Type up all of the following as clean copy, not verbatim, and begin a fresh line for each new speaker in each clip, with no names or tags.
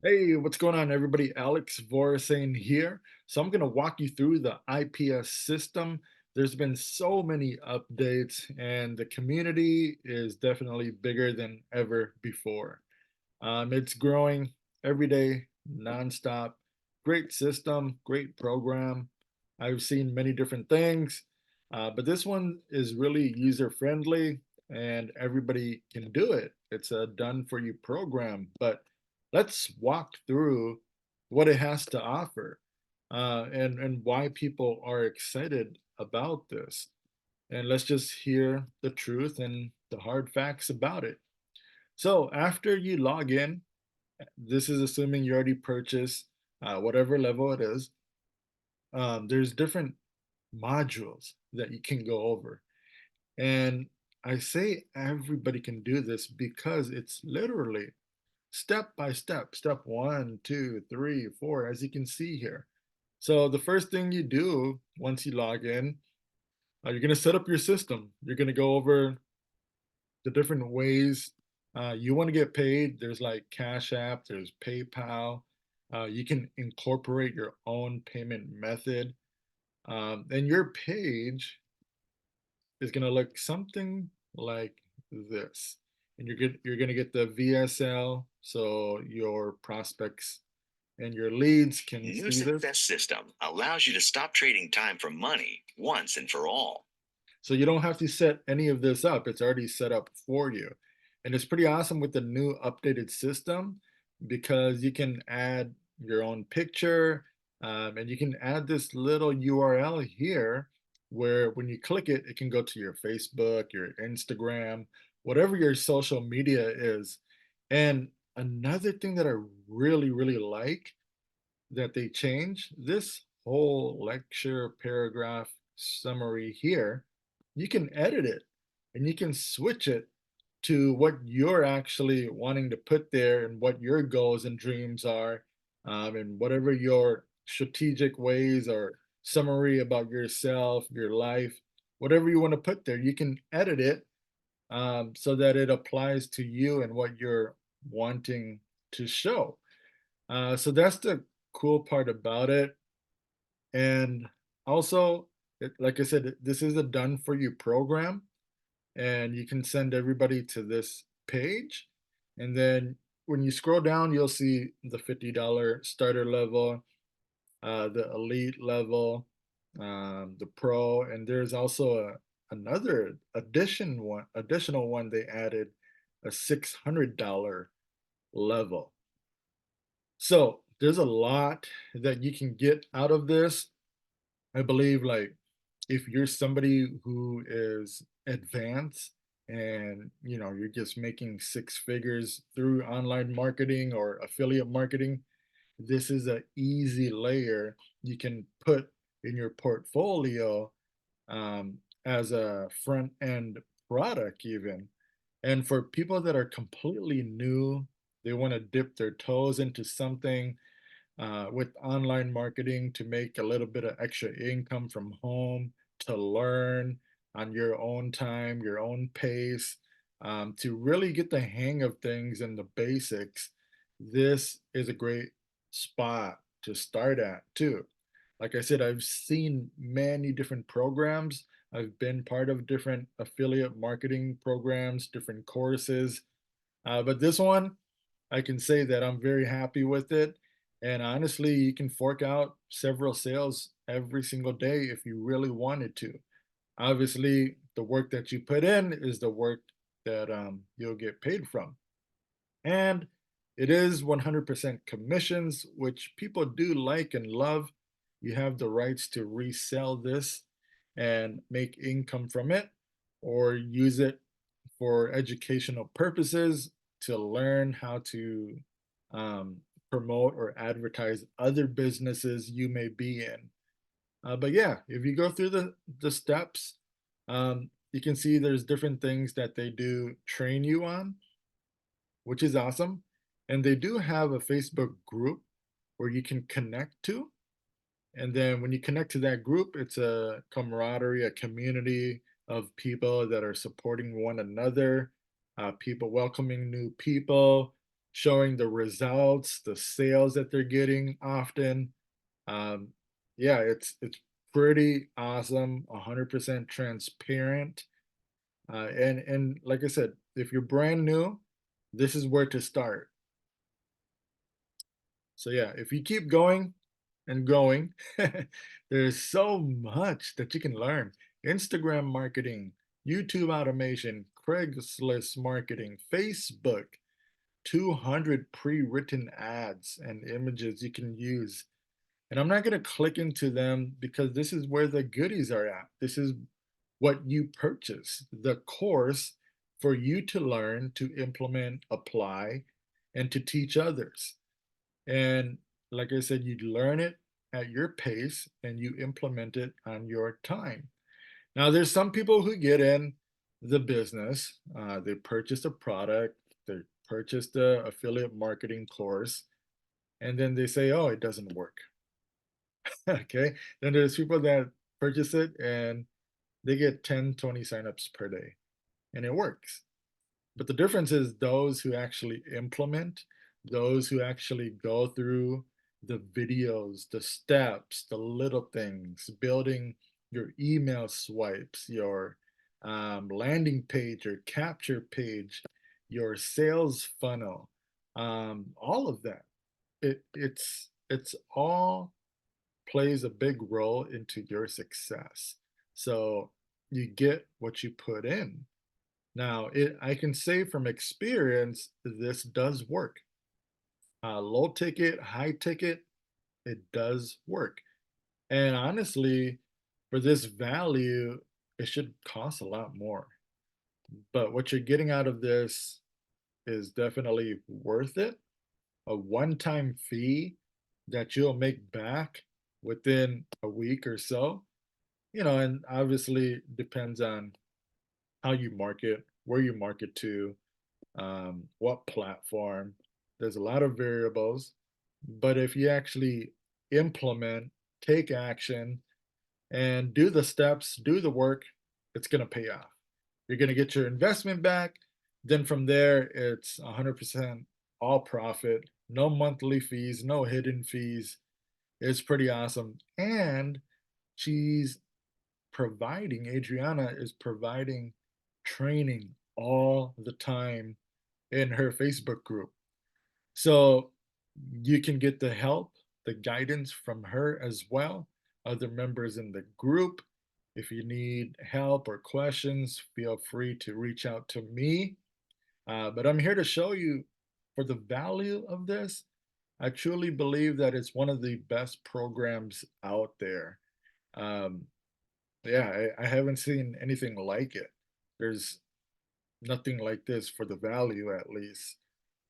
Hey, what's going on, everybody? Alex Vorisane here. So I'm going to walk you through the IPS system. There's been so many updates, and the community is definitely bigger than ever before. It's growing every day, nonstop. Great system, great program. I've seen many different things, but this one is really user friendly and everybody can do it. It's a done for you program, but let's walk through what it has to offer and why people are excited about this. And let's just hear the truth and the hard facts about it. So after you log in, this is assuming you already purchased whatever level it is. There's different modules that you can go over. And I say everybody can do this because it's literally step by step, step one, two, three, four, as you can see here. So the first thing you do once you log in, you're going to set up your system. You're going to go over the different ways you want to get paid. There's like Cash App, there's PayPal. You can incorporate your own payment method. And your page is going to look something like this. And you're going to get the VSL, so your prospects and your leads can
New
see this.
Success System allows you to stop trading time for money once and for all.
So you don't have to set any of this up. It's already set up for you. And it's pretty awesome with the new updated system because you can add your own picture and you can add this little URL here where when you click it, it can go to your Facebook, your Instagram, whatever your social media is. And another thing that I really, really like that they change this whole lecture paragraph summary here, you can edit it and you can switch it to what you're actually wanting to put there and what your goals and dreams are, and whatever your strategic ways or summary about yourself, your life, whatever you want to put there, you can edit it so that it applies to you and what you're wanting to show. So that's the cool part about it. And also, like I said, this is a done for you program, and you can send everybody to this page. And then when you scroll down, you'll see the $50 starter level, the elite level, the pro, and there's also another additional one they added, a $600 level. So there's a lot that you can get out of this. I believe like if you're somebody who is advanced and you're just making six figures through online marketing or affiliate marketing, this is an easy layer you can put in your portfolio as a front end product even. And for people that are completely new, they want to dip their toes into something with online marketing to make a little bit of extra income from home, to learn on your own time, your own pace, to really get the hang of things and the basics. This is a great spot to start at, too. Like I said, I've seen many different programs. I've been part of different affiliate marketing programs, different courses. But this one, I can say that I'm very happy with it. And honestly, you can fork out several sales every single day if you really wanted to. Obviously, the work that you put in is the work that you'll get paid from. And it is 100% commissions, which people do like and love. You have the rights to resell this and make income from it or use it for educational purposes to learn how to um, promote or advertise other businesses you may be in. But yeah, if you go through the steps, you can see there's different things that they do train you on, which is awesome. And they do have a Facebook group where you can connect to. And then when you connect to that group, it's a camaraderie, a community of people that are supporting one another, people welcoming new people, showing the results, the sales that they're getting often. Um, yeah, it's pretty awesome, 100% transparent. And like I said, if you're brand new, this is where to start. So yeah, if you keep going and going, there's so much that you can learn. Instagram marketing, YouTube automation, Craigslist marketing, Facebook, 200 pre-written ads and images you can use. And I'm not going to click into them because this is where the goodies are at. This is what you purchase, the course for you to learn, to implement, apply, and to teach others. And like I said, you learn it at your pace and you implement it on your time. Now, there's some people who get in the business, they purchase a product, they purchase the affiliate marketing course, and then they say, oh, it doesn't work. Okay. Then there's people that purchase it and they get 10, 20 signups per day and it works. But the difference is those who actually implement, those who actually go through the videos, the steps, the little things, building your email swipes, your landing page, your capture page, your sales funnel, all of that. It's all plays a big role into your success. So you get what you put in. Now, I can say from experience, this does work. Low ticket, high ticket, it does work. And honestly, for this value, it should cost a lot more. But what you're getting out of this is definitely worth it. A one-time fee that you'll make back within a week or so. And obviously depends on how you market, where you market to, what platform. There's a lot of variables, but if you actually implement, take action, and do the steps, do the work, it's going to pay off. You're going to get your investment back. Then from there, it's 100% all profit, no monthly fees, no hidden fees. It's pretty awesome. And she's Adriana is providing training all the time in her Facebook group. So you can get the help, the guidance from her as well, other members in the group. If you need help or questions, feel free to reach out to me. But I'm here to show you for the value of this. I truly believe that it's one of the best programs out there. Um, yeah, I haven't seen anything like it. There's nothing like this for the value, at least.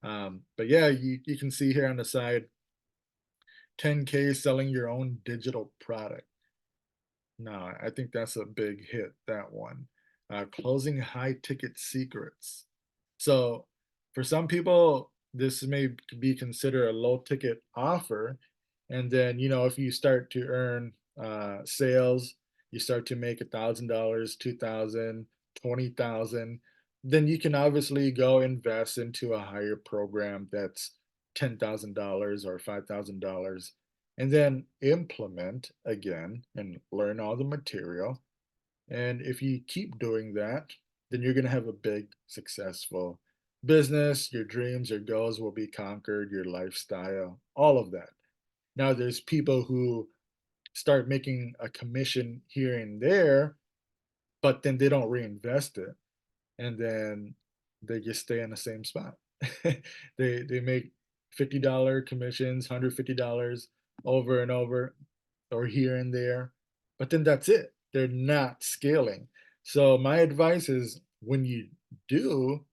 But yeah, you can see here on the side, 10K selling your own digital product. No, I think that's a big hit, that one. Closing high ticket secrets. So for some people, this may be considered a low ticket offer. And then, if you start to earn sales, you start to make $1,000, 2,000, 20,000, then you can obviously go invest into a higher program that's $10,000 or $5,000 and then implement again and learn all the material. And if you keep doing that, then you're going to have a big, successful business. Your dreams, your goals will be conquered, your lifestyle, all of that. Now, there's people who start making a commission here and there, but then they don't reinvest it. And then they just stay in the same spot. They make $50 commissions, $150 over and over, or here and there, but then that's it. They're not scaling. So my advice is when you do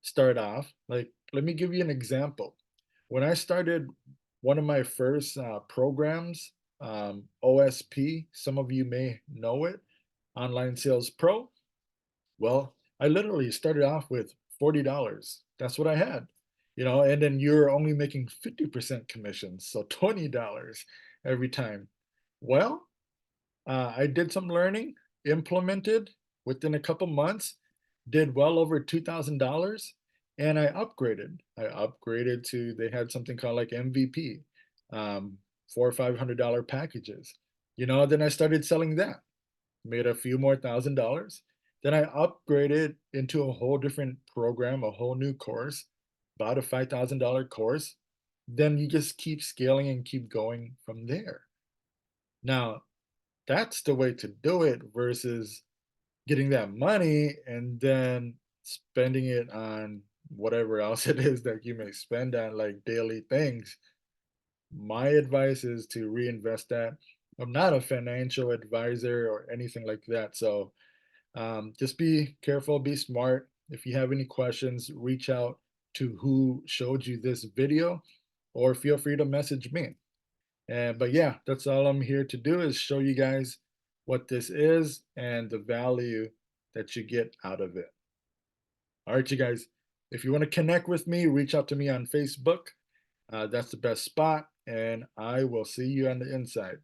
start off, like let me give you an example. When I started one of my first programs, OSP, some of you may know it, Online Sales Pro. Well, I literally started off with $40. That's what I had, and then you're only making 50% commissions, so $20 every time. Well, I did some learning, implemented within a couple months, did well over $2,000. and I upgraded. I upgraded to they had something called like MVP, four or $500 packages. Then I started selling that, made a few more $1,000. Then I upgraded into a whole different program, a whole new course, about a $5,000 course. Then you just keep scaling and keep going from there. Now, that's the way to do it versus getting that money and then spending it on whatever else it is that you may spend on like daily things. My advice is to reinvest that. I'm not a financial advisor or anything like that. So just be careful, be smart. If you have any questions, reach out to who showed you this video or feel free to message me. But yeah, that's all I'm here to do is show you guys what this is and the value that you get out of it. All right, you guys, if you want to connect with me, reach out to me on Facebook. That's the best spot, and I will see you on the inside.